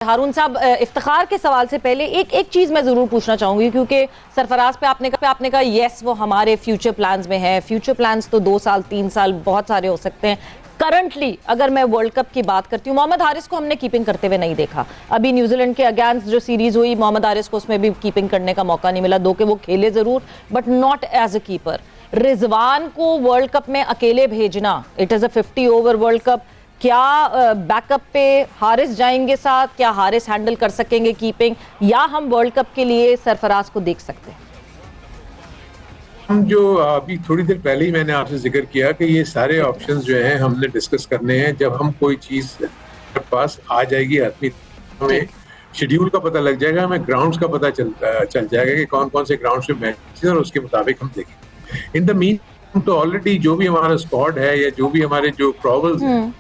हारून साहब, इफ्तिखार के सवाल से पहले एक चीज मैं जरूर पूछना चाहूंगी, क्योंकि सरफराज पे आपने कहा यस वो हमारे फ्यूचर प्लान्स में है। फ्यूचर प्लान्स तो 2 साल 3 साल बहुत सारे हो सकते हैं। करंटली अगर मैं वर्ल्ड कप की बात करती हूँ, मोहम्मद हारिस को हमने कीपिंग करते हुए नहीं देखा। अभी न्यूजीलैंड के अगेंस्ट जो सीरीज हुई, मोहम्मद हारिस को उसमें भी कीपिंग करने का मौका नहीं मिला, दो के वो खेले जरूर but not as a keeper. Rizwan को वर्ल्ड कप में अकेले भेजना, it is a 50 over world cup, क्या बैकअप पे हारिस जाएंगे साथ? क्या हारिस हैंडल कर सकेंगे कीपिंग, या हम वर्ल्ड कप के लिए सरफराज को देख सकते हैं? हम जो अभी थोड़ी देर पहले ही मैंने आपसे जिक्र किया कि ये सारे ऑप्शंस जो हैं हमने डिस्कस करने हैं। जब हम कोई चीज पास आ जाएगी, आदमी हमें शेड्यूल का पता लग जाएगा, हमें ग्राउंड्स का पता चल जाएगा कि कौन कौन से ग्राउंड्स पे मैच है, और उसके मुताबिक हम देखेंगे। इन द मीन तो ऑलरेडी जो भी हमारा स्क्वाड है या जो भी हमारे जो प्रॉब्लम्स हैं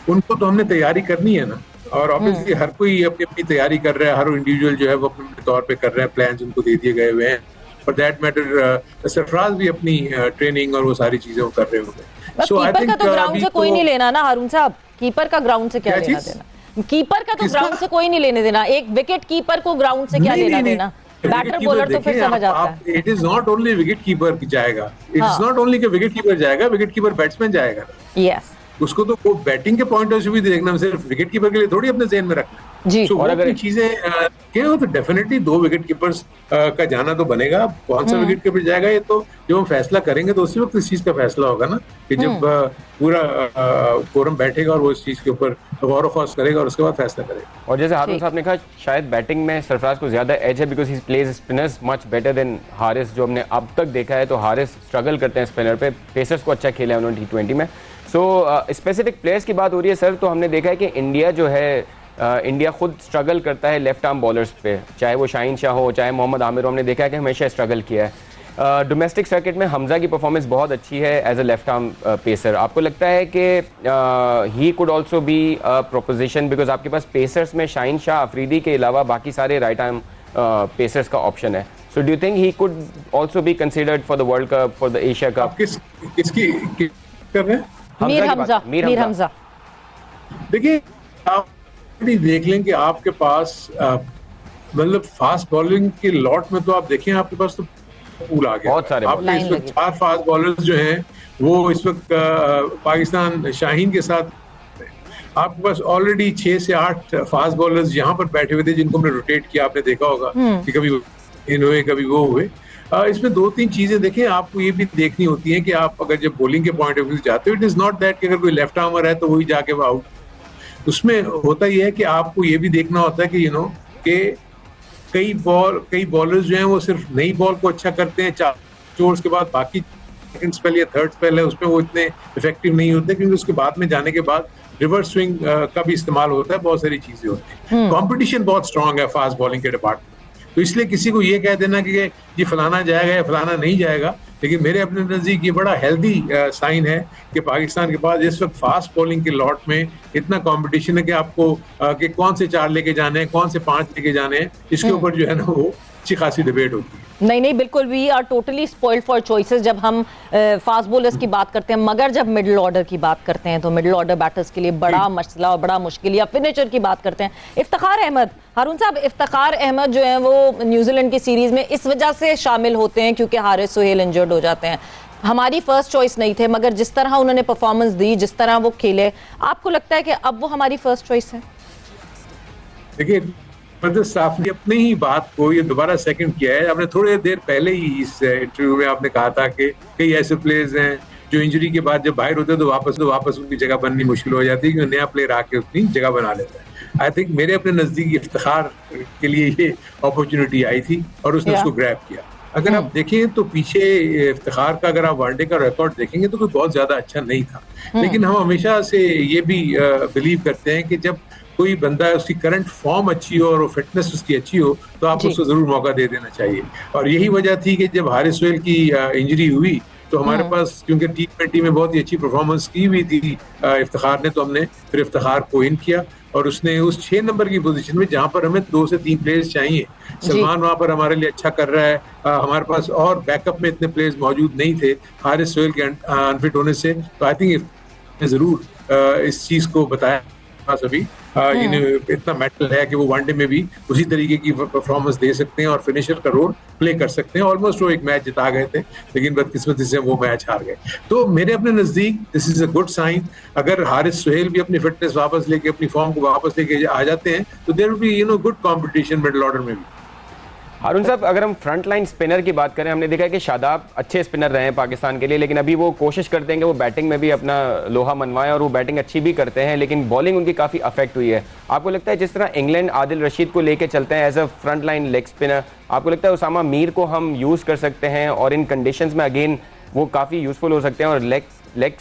उनको तो हमने तैयारी करनी है ना। और ऑब्वियसली हर कोई अपनी अपनी तैयारी कर रहा है, हर इंडिविजुअल जो है वो अपने तौर पे कर रहा है, प्लान्स उनको दे दिए गए हुए हैं। फॉर दैट मैटर सरफराज भी अपनी ट्रेनिंग और वो सारी चीजें कर रहे होंगे। सो आई थिंक ग्राउंड से कोई नहीं लेना ना हारून साहब, कीपर का ग्राउंड से क्या लेना देना? कीपर का तो ग्राउंड से कोई नहीं लेने देना, एक विकेट कीपर को ग्राउंड से क्या लेना देना? बैटर बॉलर तो फिर समझ आता है। It is not only wicket keeper जाएगा, इट इज नॉट ओनली कि विकेट कीपर जाएगा, विकेट कीपर बैट्समैन जाएगा। यस, उसको तो वो बैटिंग के पॉइंट ऑफ व्यू भी देखना, सिर्फ विकेट कीपर के लिए थोड़ी अपने ज़हन में रखना जी। और अगर चीजें क्या हो तो डेफिनेटली 2 विकेट कीपर्स का जाना तो बनेगा। कौन सा विकेट कीपर जाएगा ये तो जब हम फैसला करेंगे तो उसी वक्त इस चीज का फैसला होगा ना, कि जब पूरा फोरम बैठेगा और वो इस चीज के ऊपर गौर व फौज करेगा और उसके बाद फैसला करेगा। और जैसे हारून साहब ने कहा, शायद बैटिंग में सरफराज को ज्यादा एज है because he plays spinners much better than Haris. जो हमने अब तक देखा है तो हारिस स्ट्रगल करते हैं स्पिनर पे, पेसर्स को अच्छा खेला है उन्होंने T20 में। सो स्पेसिफिक प्लेयर्स की बात हो रही है सर, तो हमने देखा है कि इंडिया जो है इंडिया खुद स्ट्रगल करता है लेफ्ट आर्म बॉलर्स पे, चाहे वो शाहीन शाह हो चाहे मोहम्मद आमिर हो। हमने देखा है कि हमेशा स्ट्रगल किया है। डोमेस्टिक सर्किट में हमजा की परफॉर्मेंस बहुत अच्छी है as a left arm pacer. आपको लगता है कि he could also be a proposition because आपके पास पेसर्स में शाहीन शाह अफरीदी के अलावा बाकी सारे राइट आर्म पेसर्स का ऑप्शन है। So do you think he could also be considered for the world cup, for the Asia cup? किसकी कर रहे हैं? मीर हमजा। देखिए आप देख लें कि आपके पास मतलब फास्ट बॉलिंग के लॉट में तो आप देखें आपके पास तो पूल आ गया। बहुत सारे आपके इस वक्त 4 फास्ट बॉलर्स जो हैं वो इस वक्त पाकिस्तान शाहीन के साथ आपके पास ऑलरेडी 6 से 8 फास्ट बॉलर्स यहाँ पर बैठे हुए थे जिनको हमने रोटेट किया। आपने देखा होगा कि कभी इन हुए कभी वो हुए। इसमें 2-3 चीजें देखें, आपको ये भी देखनी होती है कि आप अगर जब बॉलिंग के पॉइंट ऑफ व्यू जाते हो, इट इज नॉट दैट कि अगर कोई लेफ्ट आर्मर है तो वही जाके वो आउट। उसमें होता ये है कि आपको ये भी देखना होता है कि कि कई बॉलर्स जो हैं वो सिर्फ नई बॉल को अच्छा करते हैं, 4 ओवर्स के बाद बाकी सेकंड स्पेल या थर्ड स्पेल है उसमें वो इतने इफेक्टिव नहीं होते, क्योंकि उसके बाद में जाने के बाद रिवर्स स्विंग का भी इस्तेमाल होता है, बहुत सारी चीजें होती हैं। कॉम्पिटिशन बहुत स्ट्रांग है फास्ट बॉलिंग के डिपार्टमेंट, तो इसलिए किसी को ये कह देना कि ये फलाना जाएगा या फलाना नहीं जाएगा, लेकिन मेरे अपने नजदीक ये बड़ा हेल्दी साइन है कि पाकिस्तान के पास इस वक्त फास्ट बॉलिंग के लॉट में इतना कंपटीशन है कि आपको कि कौन से 4 लेके जाने हैं, कौन से 5 लेके जाने हैं, इसके ऊपर जो है ना वो अच्छी खासी डिबेट होती है। नहीं बिल्कुल, we are totally spoiled for choices जब हम फास्ट बॉलर्स की बात करते हैं, मगर जब मिडिल ऑर्डर की बात करते हैं तो मिडिल ऑर्डर बैटर्स के लिए बड़ा मसला और बड़ा मुश्किल, या फिनिशर की बात करते हैं। इफ्तिखार अहमद, हारून साहब, इफ्तिखार अहमद जो है वो न्यूजीलैंड की सीरीज में इस वजह से शामिल होते हैं क्योंकि हारिस सोहेल इंजर्ड हो जाते हैं। हमारी फर्स्ट चॉइस नहीं थे, मगर जिस तरह उन्होंने परफॉर्मेंस दी, जिस तरह वो खेले, आपको लगता है कि अब वो हमारी फर्स्ट चॉइस है? देखिए मतलब साफ ने अपनी ही बात को ये दोबारा सेकंड किया है। आपने थोड़ी देर पहले ही इस इंटरव्यू में आपने कहा था कि कई ऐसे प्लेयर्स हैं जो इंजरी के बाद जब बाहर होते हैं तो वापस उनकी जगह बननी मुश्किल हो जाती है, क्योंकि नया प्लेयर आके अपनी जगह बना लेता है। आई थिंक मेरे अपने नजदीक इफ्तिखार के लिए ये अपॉर्चुनिटी आई थी और उसने उसको ग्रैब किया। अगर आप देखें तो पीछे इफ्तिखार का अगर आप वनडे का रिकॉर्ड देखेंगे तो कोई बहुत ज्यादा अच्छा नहीं था, लेकिन हम हमेशा से ये भी बिलीव करते हैं कि जब कोई बंदा है उसकी करंट फॉर्म अच्छी हो और फिटनेस उसकी अच्छी हो तो आप उसको जरूर मौका दे देना चाहिए। और यही वजह थी कि जब हारिस सोहेल की इंजरी हुई तो हमारे पास, क्योंकि T20 में बहुत ही अच्छी परफॉर्मेंस की हुई थी इफ्तिखार ने, तो हमने फिर इफ्तिखार को इन किया और उसने उस 6 नंबर की पोजीशन में जहां पर हमें 2 से 3 प्लेयर्स चाहिए, सलमान वहां पर हमारे लिए अच्छा कर रहा है, हमारे पास और बैकअप में इतने प्लेयर्स मौजूद नहीं थे हारिस सोहेल के अनफिट होने से, तो आई थिंक जरूर इस चीज को बताया पास अभी इतना मेटल है कि वो वनडे में भी उसी तरीके की परफॉर्मेंस दे सकते हैं और फिनिशर का रोल प्ले कर सकते हैं। ऑलमोस्ट वो एक मैच जिता गए थे, लेकिन बदकिस्मती से वो मैच हार गए। तो मेरे अपने नजदीक this is a good sign. अगर हारिस सुहेल भी अपनी फिटनेस वापस लेके, अपनी फॉर्म को वापस लेके आ जाते हैं तो there will be good competition middle order में भी। हारून साहब, अगर हम फ्रंट लाइन स्पिनर की बात करें, हमने देखा है कि शादाब अच्छे स्पिनर रहे हैं पाकिस्तान के लिए, लेकिन अभी वो कोशिश करते हैं कि वो बैटिंग में भी अपना लोहा मनवाएं और वो बैटिंग अच्छी भी करते हैं, लेकिन बॉलिंग उनकी काफ़ी अफेक्ट हुई है। आपको लगता है जिस तरह इंग्लैंड आदिल रशीद को लेके चलते हैं as a front line leg spinner, आपको लगता है उसामा मीर को हम यूज़ कर सकते हैं और इन कंडीशंस में अगेन वो काफ़ी यूज़फुल हो सकते हैं? और लेग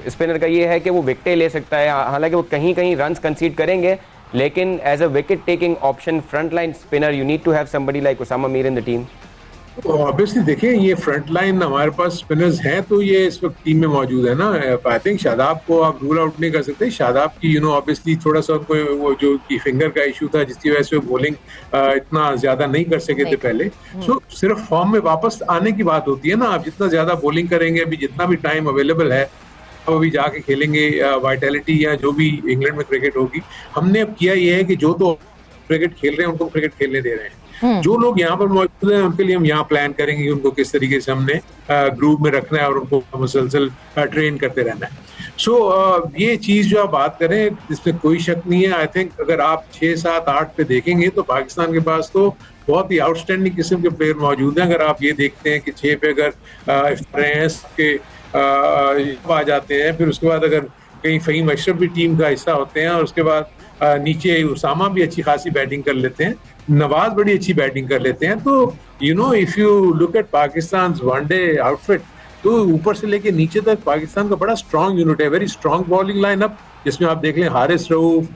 स्पिनर का ये है कि वो विकेटें ले सकता है, हालांकि वो कहीं कहीं रन्स कंसीड करेंगे, लेकिन as a wicket taking option front line spinner you need to have somebody like Usama Mir in the team. Obviously देखिए, ये फ्रंट लाइन हमारे पास स्पिनर्स हैं तो ये इस वक्त टीम में मौजूद है ना। आई थिंक शादाब को आप रूल आउट नहीं कर सकते। शादाब की ऑब्वियसली थोड़ा सा उनको वो जो की फिंगर का इशू था, जिसकी वजह से बॉलिंग इतना ज्यादा नहीं कर सके थे पहले। सो सिर्फ फॉर्म में वापस आने की बात होती है ना। आप जितना ज्यादा बॉलिंग करेंगे, अभी जितना भी टाइम अवेलेबल है, अब अभी जाके खेलेंगे वाइटैलिटी या जो भी इंग्लैंड में क्रिकेट होगी। हमने अब किया ये है कि जो तो क्रिकेट खेल रहे हैं उनको क्रिकेट खेलने दे रहे हैं। जो लोग यहाँ पर मौजूद हैं उनके लिए हम यहाँ प्लान करेंगे कि उनको किस तरीके से हमने ग्रुप में रखना है और उनको मुसलसल ट्रेन करते रहना है। सो ये चीज जो आप बात करें, इसमें कोई शक नहीं है। आई थिंक अगर आप 6, 7, 8 पे देखेंगे तो पाकिस्तान के पास तो बहुत ही आउटस्टैंडिंग किस्म के प्लेयर मौजूद हैं। अगर आप ये देखते हैं कि 6 पे अगर के आ जाते हैं, फिर उसके बाद अगर कहीं फ़हीम अशरफ भी टीम का हिस्सा होते हैं, और उसके बाद नीचे उसामा भी अच्छी खासी बैटिंग कर लेते हैं, नवाज बड़ी अच्छी बैटिंग कर लेते हैं, तो if you look at Pakistan one day outfit, तो ऊपर से लेके नीचे तक पाकिस्तान का बड़ा स्ट्रॉन्ग यूनिट है, वेरी स्ट्रॉन्ग बॉलिंग लाइनअप, जिसमें आप देख लें Haris Rauf,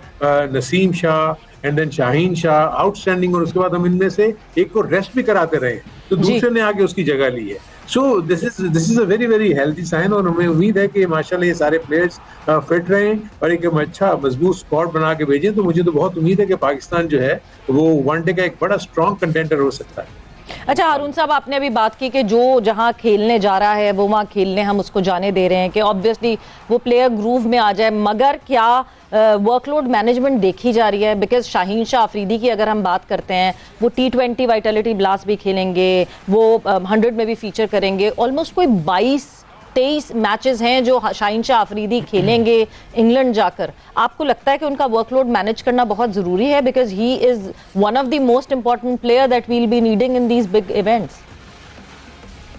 Naseem Shah and then Shaheen Shah outstanding, और उसके बाद हम इनमें से एक को रेस्ट भी कराते रहे तो दूसरे ने आके उसकी जगह ली है। So this is a very very healthy sign, और हमें उम्मीद है कि माशाल्लाह ये सारे प्लेयर्स फिट रहें और एक अच्छा मजबूत स्क्वाड बना के भेजें। तो मुझे तो बहुत उम्मीद है कि पाकिस्तान जो है वो वनडे का एक बड़ा स्ट्रॉन्ग कंटेंडर हो सकता है। अच्छा हारून साहब, आपने अभी बात की कि जो जहां खेलने जा रहा है वो वहां खेलने हम उसको जाने दे रहे हैं कि ऑब्वियसली वो प्लेयर ग्रूव में आ जाए, मगर क्या वर्कलोड मैनेजमेंट देखी जा रही है? बिकॉज शाहीन शाह अफरीदी की अगर हम बात करते हैं, वो T20 वाइटलिटी ब्लास्ट भी खेलेंगे, वो 100 में भी फीचर करेंगे, ऑलमोस्ट कोई 22-23 मैचेस हैं जो शाहीन शाह अफरीदी खेलेंगे इंग्लैंड जाकर। आपको लगता है कि उनका वर्कलोड मैनेज करना बहुत ज़रूरी है? Because he is one of the most important player that will be needing in these big events.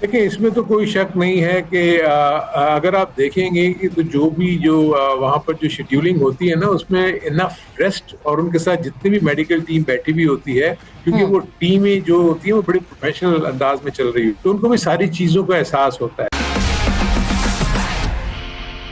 देखिए, इसमें तो कोई शक नहीं है कि अगर आप देखेंगे कि तो जो वहाँ पर जो शेड्यूलिंग होती है ना, उसमें इनफ रेस्ट और उनके साथ जितनी भी मेडिकल टीम बैठी हुई होती है, क्योंकि वो टीमें जो होती है वो बड़ी प्रोफेशनल अंदाज में चल रही है, तो उनको भी सारी चीज़ों का एहसास होता है।